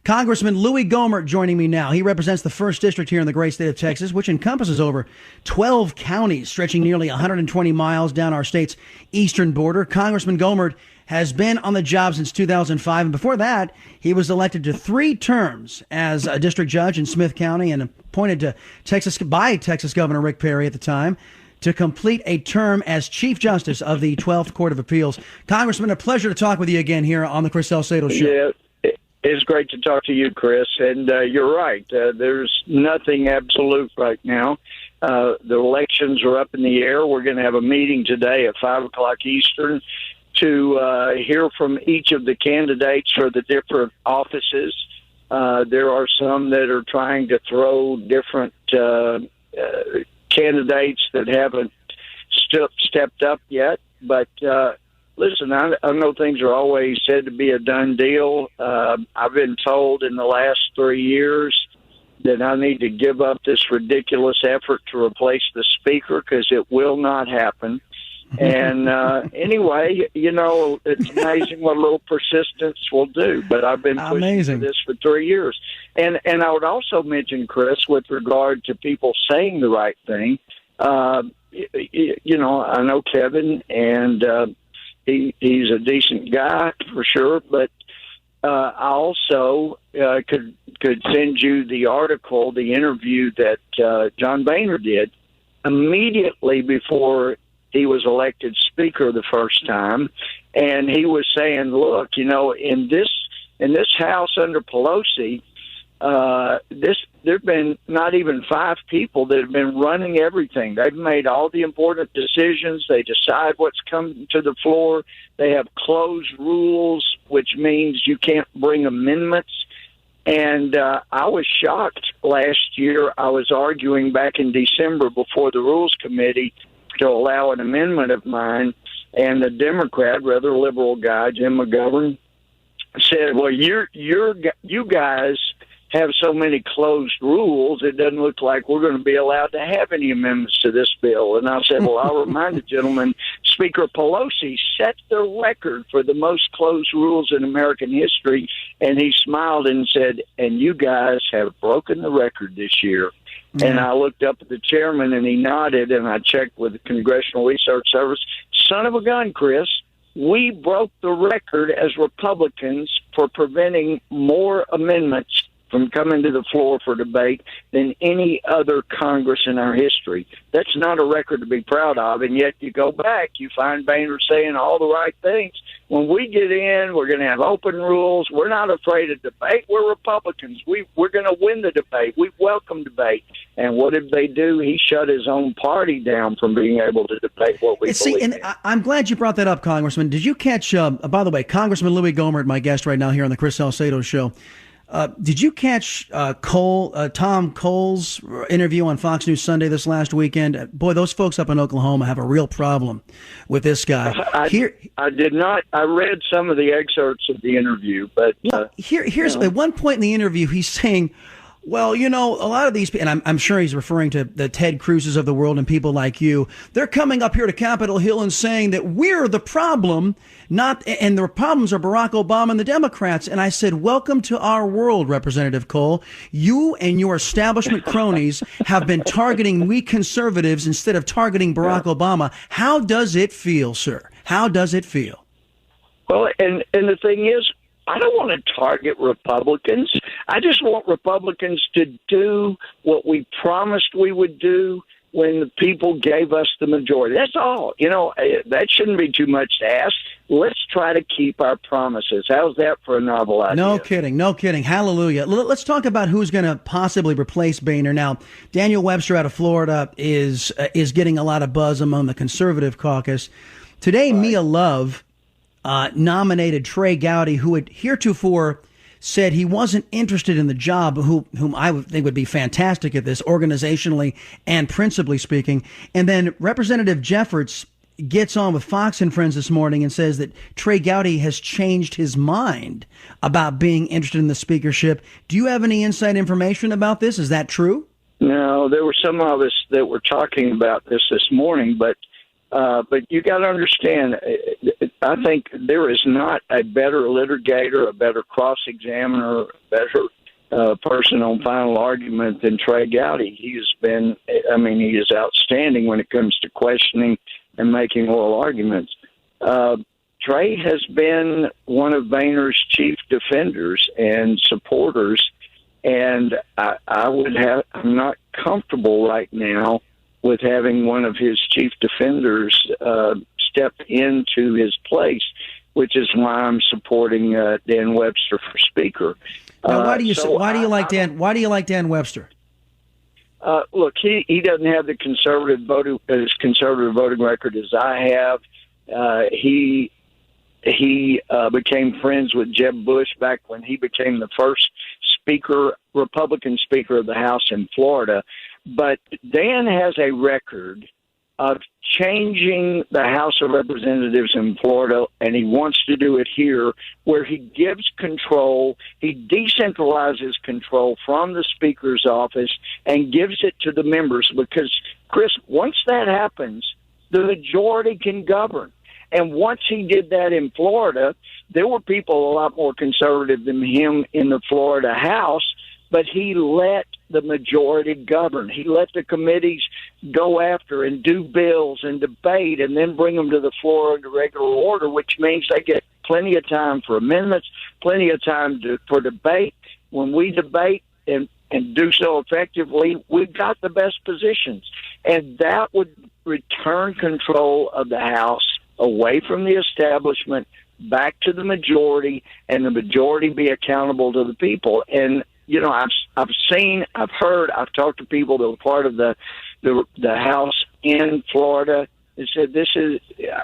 Congressman Louie Gohmert joining me now. He represents the 1st District here in the great state of Texas, which encompasses over 12 counties, stretching nearly 120 miles down our state's eastern border. Congressman Gohmert has been on the job since 2005, and before that, he was elected to 3 terms as a district judge in Smith County and appointed to Texas by Texas Governor Rick Perry at the time to complete a term as Chief Justice of the 12th Court of Appeals. Congressman, a pleasure to talk with you again here on the Chris Salcedo Show. Yeah. It's great to talk to you, Chris, and you're right. There's nothing absolute right now. The elections are up in the air. We're going to have a meeting today at 5 o'clock Eastern to hear from each of the candidates for the different offices. There are some that are trying to throw different candidates that haven't stepped up yet, but listen, I know things are always said to be a done deal. I've been told in the last 3 years that I need to give up this ridiculous effort to replace the speaker because it will not happen. And anyway, it's amazing what a little persistence will do. But I've been pushing for this for 3 years. And I would also mention, Chris, with regard to people saying the right thing, I know Kevin, and he's a decent guy for sure, but I also could send you the article, the interview that John Boehner did immediately before he was elected Speaker the first time, and he was saying, "Look, in this House under Pelosi, there've been not even 5 people that have been running everything. They've made all the important decisions. They decide what's coming to the floor. They have closed rules, which means you can't bring amendments." And I was shocked last year. I was arguing back in December before the Rules Committee to allow an amendment of mine, and the Democrat, rather liberal guy, Jim McGovern, said, "Well, you guys have so many closed rules, it doesn't look like we're going to be allowed to have any amendments to this bill." And I said, "Well, I'll remind the gentleman, Speaker Pelosi set the record for the most closed rules in American history." And he smiled and said, "And you guys have broken the record this year." Yeah. And I looked up at the chairman, and he nodded, and I checked with the Congressional Research Service. Son of a gun, Chris. We broke the record as Republicans for preventing more amendments from coming to the floor for debate than any other Congress in our history. That's not a record to be proud of, and yet you go back, you find Boehner saying all the right things. When we get in, we're going to have open rules. We're not afraid of debate. We're Republicans. We're going to win the debate. We welcome debate. And what did they do? He shut his own party down from being able to debate what we believe in. I'm glad you brought that up, Congressman. Did you catch, by the way, Congressman Louie Gohmert, my guest right now here on the Chris Salcedo Show, did you catch Tom Cole's interview on Fox News Sunday this last weekend? Boy, those folks up in Oklahoma have a real problem with this guy. I did not. I read some of the excerpts of the interview, but here's at one point in the interview, he's saying, "Well, a lot of these people," and I'm sure he's referring to the Ted Cruzes of the world and people like you, "they're coming up here to Capitol Hill and saying that we're the problem, and the problems are Barack Obama and the Democrats." And I said, "Welcome to our world, Representative Cole. You and your establishment cronies have been targeting we conservatives instead of targeting Barack Obama. How does it feel, sir? How does it feel?" Well, and the thing is, I don't want to target Republicans. I just want Republicans to do what we promised we would do when the people gave us the majority. That's all. That shouldn't be too much to ask. Let's try to keep our promises. How's that for a novel idea? No kidding. Hallelujah. Let's talk about who's going to possibly replace Boehner. Now, Daniel Webster out of Florida is getting a lot of buzz among the conservative caucus. Today, right. Mia Love nominated Trey Gowdy, who had heretofore said he wasn't interested in the job, whom I would think would be fantastic at this, organizationally and principally speaking. And then Representative Jeffords gets on with Fox and Friends this morning and says that Trey Gowdy has changed his mind about being interested in the speakership. Do you have any inside information about this? Is that true? No, there were some of us that were talking about this morning, but But you got to understand, I think there is not a better litigator, a better cross-examiner, a better person on final argument than Trey Gowdy. He is outstanding when it comes to questioning and making oral arguments. Trey has been one of Boehner's chief defenders and supporters, and I'm not comfortable right now with having one of his chief defenders step into his place, which is why I'm supporting Dan Webster for Speaker. Now, why do you like Dan Webster? Look, he doesn't have the conservative voting record as I have. He became friends with Jeb Bush back when he became the first Republican Speaker of the House in Florida. But Dan has a record of changing the House of Representatives in Florida, and he wants to do it here, where he gives control, he decentralizes control from the Speaker's office and gives it to the members. Because, Chris, once that happens, the majority can govern. And once he did that in Florida, there were people a lot more conservative than him in the Florida House, but he let the majority govern. He let the committees go after and do bills and debate and then bring them to the floor under regular order, which means they get plenty of time for amendments, plenty of time for debate. When we debate and do so effectively, we've got the best positions. And that would return control of the House away from the establishment, back to the majority, and the majority be accountable to the people. And I've heard, I've talked to people that were part of the House in Florida. They said,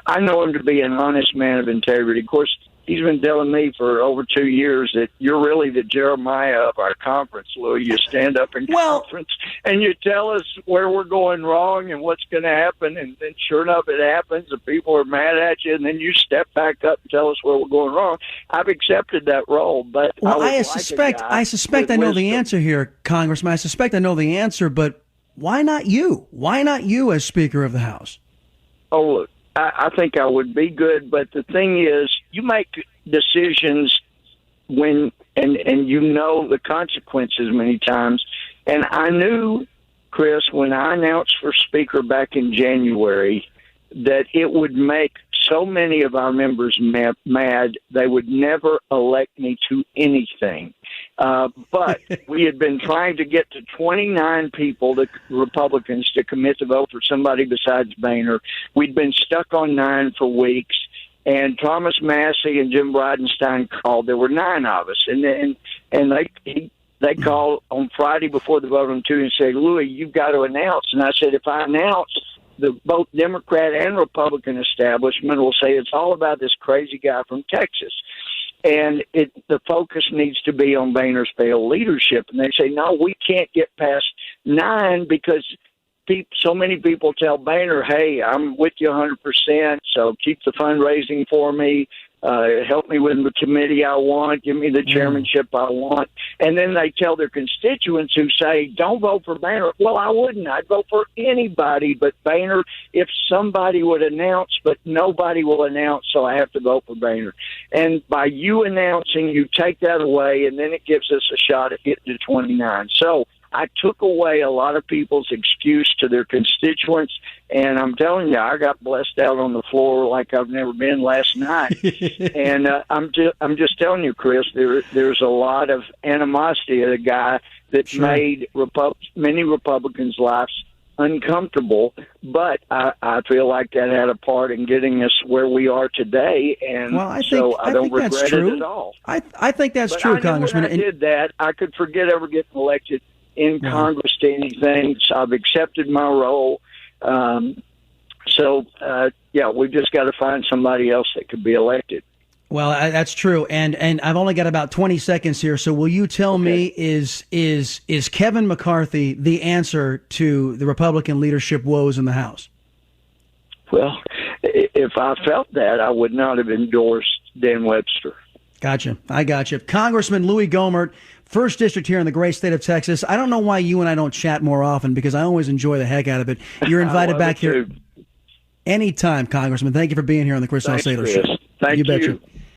I know him to be an honest man of integrity. Of course, he's been telling me for over 2 years that you're really the Jeremiah of our conference, Louie. You stand up in conference and you tell us where we're going wrong and what's going to happen, and then sure enough it happens, and people are mad at you, and then you step back up and tell us where we're going wrong. I've accepted that role, but I suspect I know the answer here, Congressman. I suspect I know the answer, but why not you? Why not you as Speaker of the House? Oh, look, I think I would be good, but the thing is, you make decisions when and you know the consequences many times. And I knew, Chris, when I announced for Speaker back in January, that it would make so many of our members mad, they would never elect me to anything. But we had been trying to get to 29 people, the Republicans, to commit to vote for somebody besides Boehner. We'd been stuck on 9 for weeks, and Thomas Massey and Jim Bridenstine called. There were 9 of us, and they called on Friday before the vote on Tuesday and said, "Louie, you've got to announce." And I said, if I announce, both Democrat and Republican establishment will say it's all about this crazy guy from Texas. And the focus needs to be on Boehner's failed leadership. And they say, no, we can't get past 9 because so many people tell Boehner, hey, I'm with you 100%, so keep the fundraising for me. Help me with the committee I want. Give me the chairmanship I want. And then they tell their constituents who say, don't vote for Boehner. Well, I wouldn't. I'd vote for anybody but Boehner if somebody would announce, but nobody will announce, so I have to vote for Boehner. And by you announcing, you take that away, and then it gives us a shot at getting to 29. So I took away a lot of people's excuse to their constituents, and I'm telling you, I got blessed out on the floor like I've never been last night. And I'm just telling you, Chris, there's a lot of animosity at a guy that made many Republicans' lives uncomfortable, but I feel like that had a part in getting us where we are today, and I don't regret it at all. I think that's true, Congressman. When I did that, I could forget ever getting elected in Congress to anything, so I've accepted my role. We've just got to find somebody else that could be elected. Well, that's true, and I've only got about 20 seconds here. So, will you tell me is Kevin McCarthy the answer to the Republican leadership woes in the House? Well, if I felt that, I would not have endorsed Dan Webster. Gotcha. I gotcha. Congressman Louie Gohmert, 1st District here in the great state of Texas. I don't know why you and I don't chat more often because I always enjoy the heck out of it. You're invited back here. Anytime, Congressman. Thank you for being here on the Chris Thanks, Salcedo Chris. Show. Thank you. Betcha.